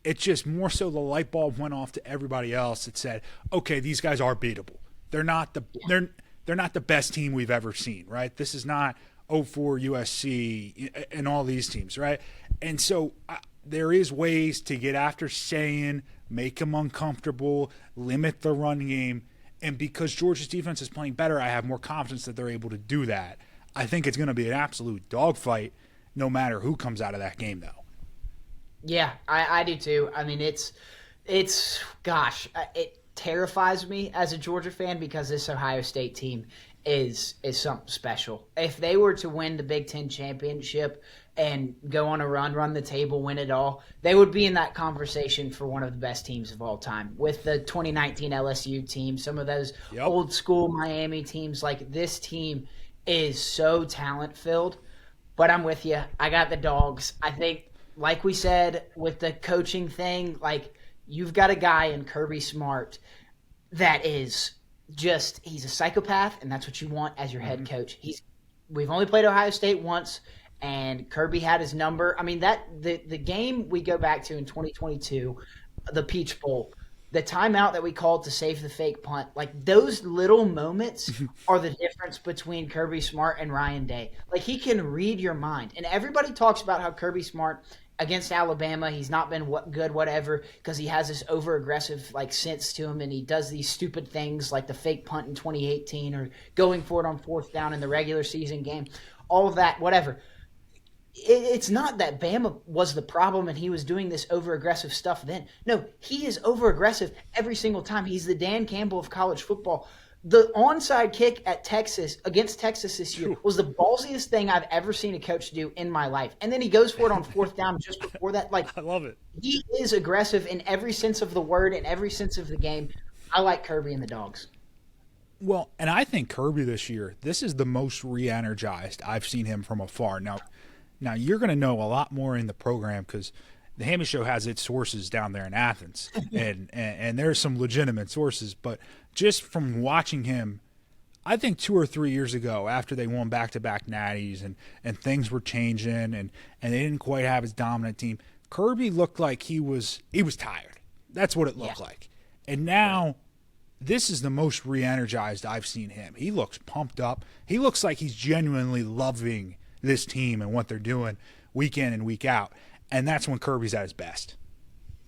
It's just more so the light bulb went off to everybody else that said, okay, these guys are beatable. They're not the best team we've ever seen, right? This is not 04 USC and all these teams, right? And so there is ways to get after saying, make them uncomfortable, limit the run game. And because Georgia's defense is playing better, I have more confidence that they're able to do that. I think it's going to be an absolute dogfight no matter who comes out of that game, though. Yeah, I do too. I mean, it terrifies me as a Georgia fan because this Ohio State team is something special. If they were to win the Big Ten championship and go on a run the table, win it all, they would be in that conversation for one of the best teams of all time. With the 2019 LSU team, some of those old school Miami teams, like this team is so talent-filled, but I'm with you. I got the Dogs. I think, like we said, with the coaching thing, like you've got a guy in Kirby Smart that is just – he's a psychopath, and that's what you want as your head coach. We've only played Ohio State once, and Kirby had his number. I mean, the game we go back to in 2022, the Peach Bowl, the timeout that we called to save the fake punt, like those little moments are the difference between Kirby Smart and Ryan Day. Like he can read your mind. And everybody talks about how Kirby Smart against Alabama, he's not been good, whatever, because he has this over-aggressive like sense to him and he does these stupid things like the fake punt in 2018 or going for it on fourth down in the regular season game. All of that, whatever. It's not that Bama was the problem and he was doing this over-aggressive stuff then. No, he is over-aggressive every single time. He's the Dan Campbell of college football. The onside kick at Texas, against Texas this year, was the ballsiest thing I've ever seen a coach do in my life. And then he goes for it on fourth down just before that. Like, I love it. He is aggressive in every sense of the word, in every sense of the game. I like Kirby and the Dogs. Well, and I think Kirby this year, this is the most re-energized I've seen him from afar. Now you're going to know a lot more in the program because the Hammy Show has its sources down there in Athens, and there's some legitimate sources. But just from watching him, I think 2 or 3 years ago, after they won back-to-back natties and things were changing and they didn't quite have his dominant team, Kirby looked like he was tired. That's what it looked like. And now this is the most re-energized I've seen him. He looks pumped up. He looks like he's genuinely loving this team and what they're doing week in and week out. And that's when Kirby's at his best.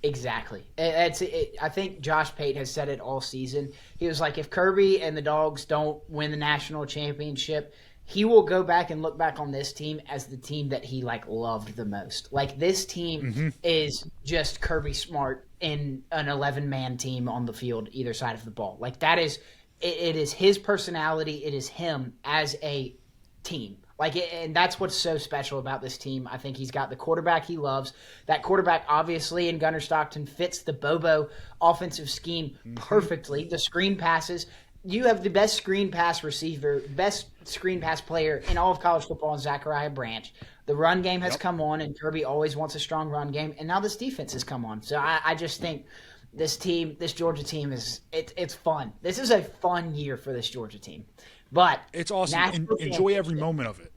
Exactly. I think Josh Pate has said it all season. He was like, if Kirby and the Dogs don't win the national championship, he will go back and look back on this team as the team that he loved the most. Like this team is just Kirby Smart in an 11-man team on the field, either side of the ball. Like that is, it is his personality. It is him as a team. And that's what's so special about this team. I think he's got the quarterback he loves. That quarterback, obviously, in Gunnar Stockton, fits the Bobo offensive scheme perfectly. The screen passes. You have the best screen pass receiver, best screen pass player in all of college football in Zachariah Branch. The run game has come on, and Kirby always wants a strong run game. And now this defense has come on. So I just think This Georgia team it's fun. This is a fun year for this Georgia team. But it's awesome. Enjoy every moment of it.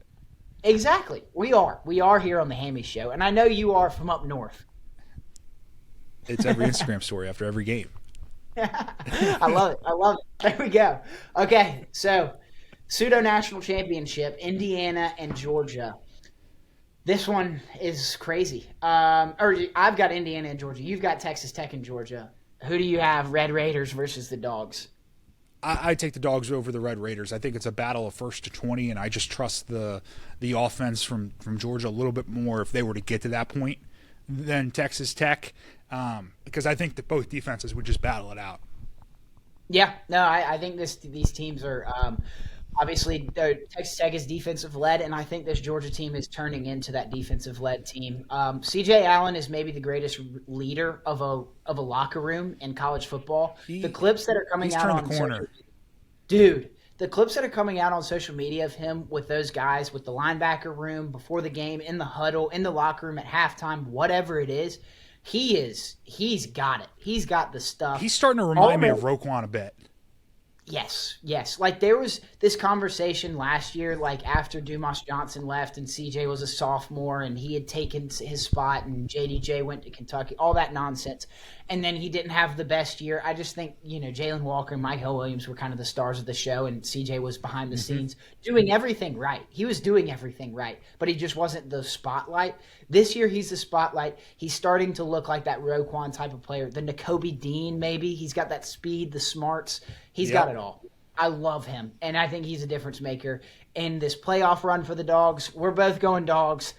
Exactly. We are here on the Hammy Show, and I know you are from up north. It's every Instagram story after every game. I love it. There we go. Okay, so pseudo-national championship, Indiana and Georgia. This one is crazy. I've got Indiana and Georgia. You've got Texas Tech and Georgia. Who do you have, Red Raiders versus the Dogs? I take the Dogs over the Red Raiders. I think it's a battle of first to 20, and I just trust the offense from Georgia a little bit more if they were to get to that point than Texas Tech, because I think that both defenses would just battle it out. Yeah, no, I think these teams are obviously Texas Tech is defensive led, and I think this Georgia team is turning into that defensive led team. C.J. Allen is maybe the greatest leader of a locker room in college football. The clips that are coming out on social, dude, the clips that are coming out on social media of him with those guys, with the linebacker room, before the game, in the huddle, in the locker room at halftime, whatever it is, he's got it. He's got the stuff. He's starting to remind me of Roquan a bit. Yes. Like, there was this conversation last year, like after Dumas Johnson left and CJ was a sophomore and he had taken his spot and JDJ went to Kentucky, all that nonsense. And then he didn't have the best year. I just think, Jalen Walker and Michael Williams were kind of the stars of the show, and CJ was behind the scenes doing everything right. He was doing everything right, but he just wasn't the spotlight. This year, he's the spotlight. He's starting to look like that Roquan type of player. The Nakobe Dean, maybe. He's got that speed, the smarts. He's got it all. I love him, and I think he's a difference maker in this playoff run for the Dogs. We're both going Dogs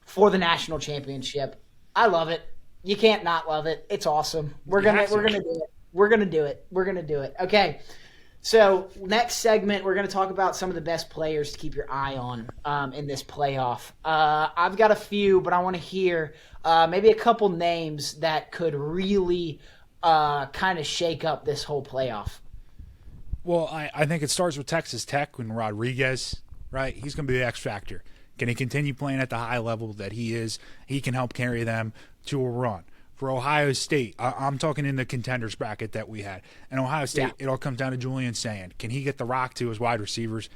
for the national championship. I love it. You can't not love it. It's awesome. We're gonna do it. We're gonna do it. Okay. So next segment, we're gonna talk about some of the best players to keep your eye on in this playoff. I've got a few, but I want to hear maybe a couple names that could really kind of shake up this whole playoff. Well, I think it starts with Texas Tech when Rodriguez, right? He's going to be the X factor. Can he continue playing at the high level that he is? He can help carry them to a run. For Ohio State, I'm talking in the contenders bracket that we had. And Ohio State, It all comes down to Julian Sand. Can he get the rock to his wide receivers?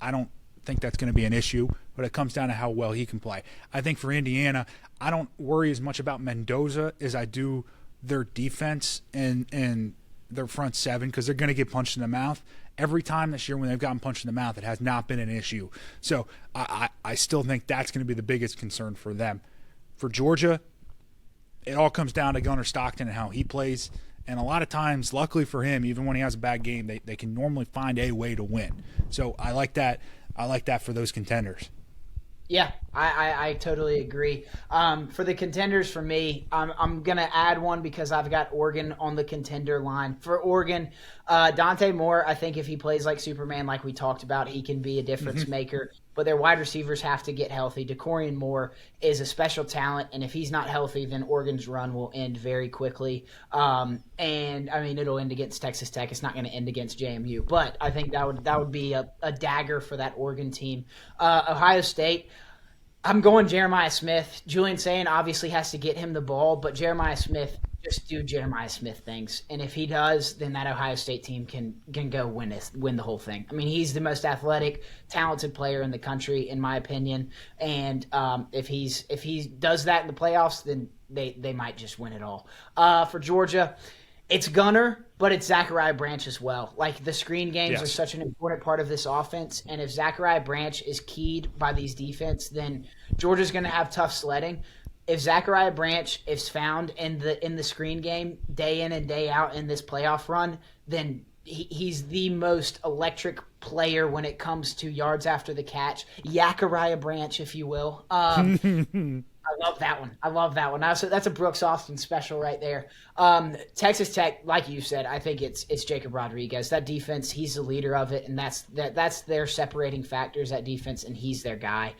I don't think that's going to be an issue, but it comes down to how well he can play. I think for Indiana, I don't worry as much about Mendoza as I do their defense and their front seven, because they're going to get punched in the mouth. Every time this year when they've gotten punched in the mouth, it has not been an issue. So I still think that's going to be the biggest concern for them. For Georgia, it all comes down to Gunnar Stockton and how he plays. And a lot of times, luckily for him, even when he has a bad game, they can normally find a way to win. So I like that. I like that for those contenders. Yeah, I totally agree. For the contenders, for me, I'm going to add one because I've got Oregon on the contender line. For Oregon, Dante Moore, I think if he plays like Superman, like we talked about, he can be a difference maker. But their wide receivers have to get healthy. DeCorian Moore is a special talent, and if he's not healthy, then Oregon's run will end very quickly. And, I mean, it'll end against Texas Tech. It's not going to end against JMU. But I think that would be a dagger for that Oregon team. Ohio State, I'm going Jeremiah Smith. Julian Sand obviously has to get him the ball, but Jeremiah Smith, just do Jeremiah Smith things. And if he does, then that Ohio State team can go win the whole thing. I mean, he's the most athletic, talented player in the country, in my opinion. And if he does that in the playoffs, then they might just win it all. For Georgia, it's Gunner, but it's Zachariah Branch as well. Like, the screen games are such an important part of this offense, and if Zachariah Branch is keyed by these defense, then Georgia's going to have tough sledding. If Zachariah Branch is found in the screen game day in and day out in this playoff run, then he's the most electric player when it comes to yards after the catch. Zachariah Branch, if you will. I love that one. That's a Brooks Austin special right there. Texas Tech, like you said, I think it's Jacob Rodriguez. That defense, he's the leader of it, and that's their separating factors, that defense, and he's their guy.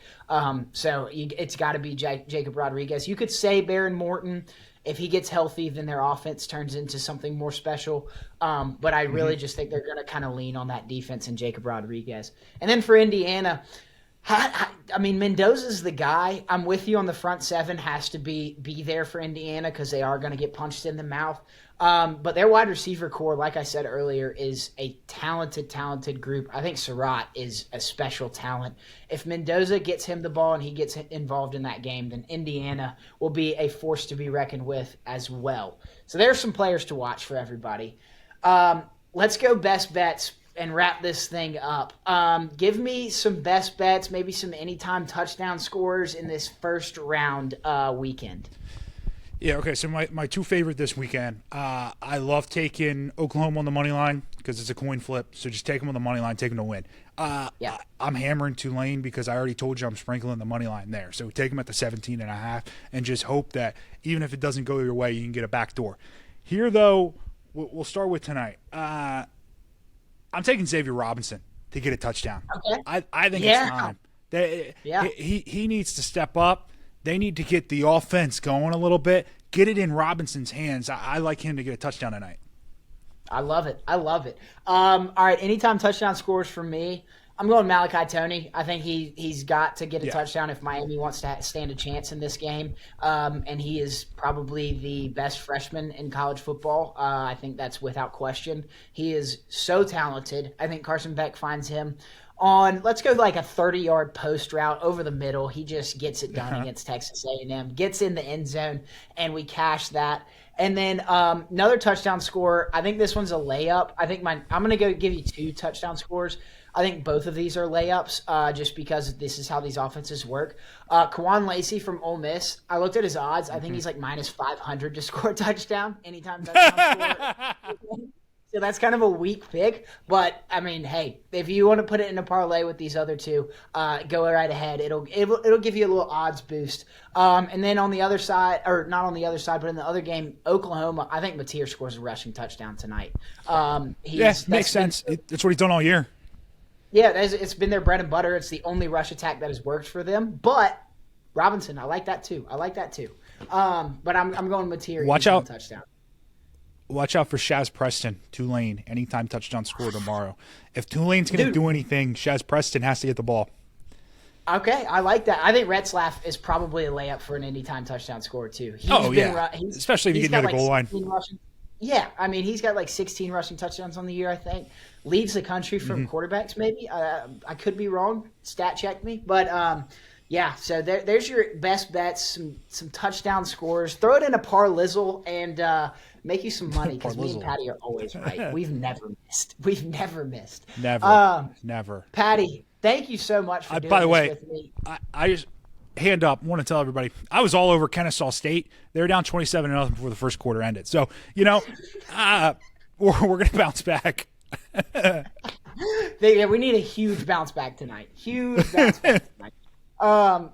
So it's got to be Jacob Rodriguez. You could say Baron Morton. If he gets healthy, then their offense turns into something more special. But I really just think they're going to kind of lean on that defense and Jacob Rodriguez. And then for Indiana, I mean, Mendoza's the guy. I'm with you on the front seven has to be there for Indiana because they are going to get punched in the mouth. But their wide receiver core, like I said earlier, is a talented group. I think Surratt is a special talent. If Mendoza gets him the ball and he gets involved in that game, then Indiana will be a force to be reckoned with as well. So there's some players to watch for everybody. Let's go best bets and wrap this thing up. Give me some best bets, maybe some anytime touchdown scores in this first round weekend. Yeah, okay, so my two favorite this weekend, I love taking Oklahoma on the money line because it's a coin flip, so just take them on the money line, take them to win. I'm hammering Tulane because I already told you I'm sprinkling the money line there, so take them at the 17.5 and just hope that even if it doesn't go your way, you can get a back door. Here, though, we'll start with tonight. I'm taking Xavier Robinson to get a touchdown. Okay. I think it's time. He needs to step up. They need to get the offense going a little bit. Get it in Robinson's hands. I like him to get a touchdown tonight. I love it. All right, anytime touchdown scores for me, I'm going Malachi Toney. I think he's got to get a touchdown if Miami wants to stand a chance in this game. And he is probably the best freshman in college football. I think that's without question. He is so talented. I think Carson Beck finds him on, let's go like a 30-yard post route over the middle. He just gets it done against Texas A&M, gets in the end zone, and we cash that. And then another touchdown score. I think this one's a layup. I'm going to go give you two touchdown scores. I think both of these are layups just because this is how these offenses work. Kawan Lacey from Ole Miss, I looked at his odds. I think he's like minus 500 to score a touchdown anytime touchdown score. So that's kind of a weak pick. But, I mean, hey, if you want to put it in a parlay with these other two, go right ahead. It'll give you a little odds boost. And then on the other side, or not on the other side, but in the other game, Oklahoma, I think Mateer scores a rushing touchdown tonight. Makes sense. That's what he's done all year. Yeah, it's been their bread and butter. It's the only rush attack that has worked for them. But Robinson, I like that too. But I'm going Mateer. Watch out. Touchdown. Watch out for Shaz Preston, Tulane, anytime touchdown score tomorrow. If Tulane's going to do anything, Shaz Preston has to get the ball. Okay, I like that. I think Retzlaff is probably a layup for an anytime touchdown score too. Especially if you get near the goal line. Yeah, I mean, he's got like 16 rushing touchdowns on the year, I think. Leads the country from quarterbacks, maybe. I could be wrong. Stat check me. But, so there's your best bets, some touchdown scores. Throw it in a parlizzle and make you some money because me and Patty are always right. We've never missed. Never. Patty, thank you so much for doing by the way, with me. I just hand up. Want to tell everybody I was all over Kennesaw State. They were down 27-0 before the first quarter ended. So we're going to bounce back. We need a huge bounce back tonight.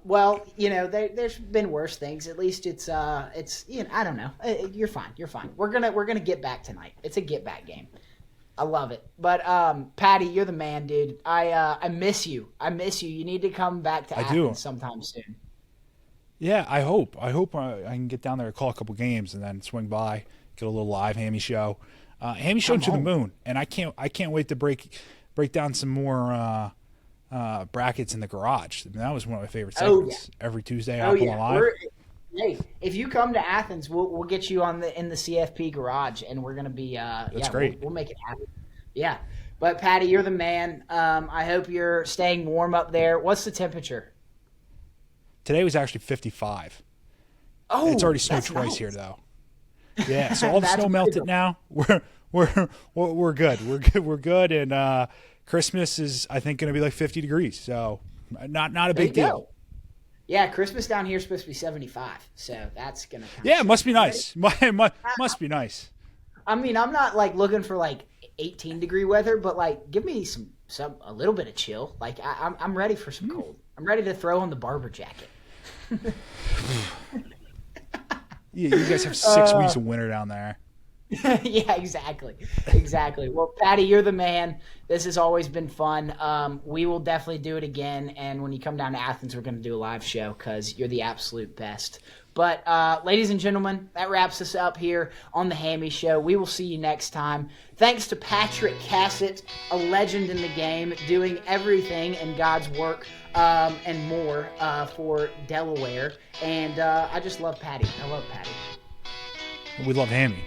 Well, there's been worse things. At least it's I don't know. You're fine. We're gonna get back tonight. It's a get back game. I love it. But Patty, you're the man, dude. I miss you. You need to come back to Athens sometime soon. Yeah, I hope I can get down there, call a couple games, and then swing by, get a little live Hammy Show. Hammy Show to the moon, and I can't wait to break down some more brackets in the garage. I mean, that was one of my favorite segments. Every Tuesday, I'll go live. Hey, if you come to Athens, we'll get you in the CFP garage, and we're gonna be that's great. We'll make it happen. Yeah, but Patty, you're the man. I hope you're staying warm up there. What's the temperature? Today was actually 55. Oh, it's already snowed twice here though. Yeah, so all the snow melted now. We're good. We're good, and Christmas is, I think, going to be like 50 degrees. So not a big deal. Yeah, Christmas down here is supposed to be 75. So that's going to it must be nice. Must be nice. I mean, I'm not like looking for like 18-degree weather, but like give me a little bit of chill. Like I'm ready for some cold. I'm ready to throw on the Barber jacket. You guys have 6 weeks of winter down there. Yeah, exactly. Well, Patty, you're the man. This has always been fun. We will definitely do it again, and when you come down to Athens, we're going to do a live show because you're the absolute best. But ladies and gentlemen, that wraps us up here on the Hammy Show. We will see you next time. Thanks to Patrick Cassat, a legend in the game, doing everything in God's work and more for Delaware. And I just love Patty. I love Patty. We love Hammy.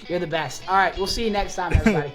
You're the best. All right, we'll see you next time, everybody.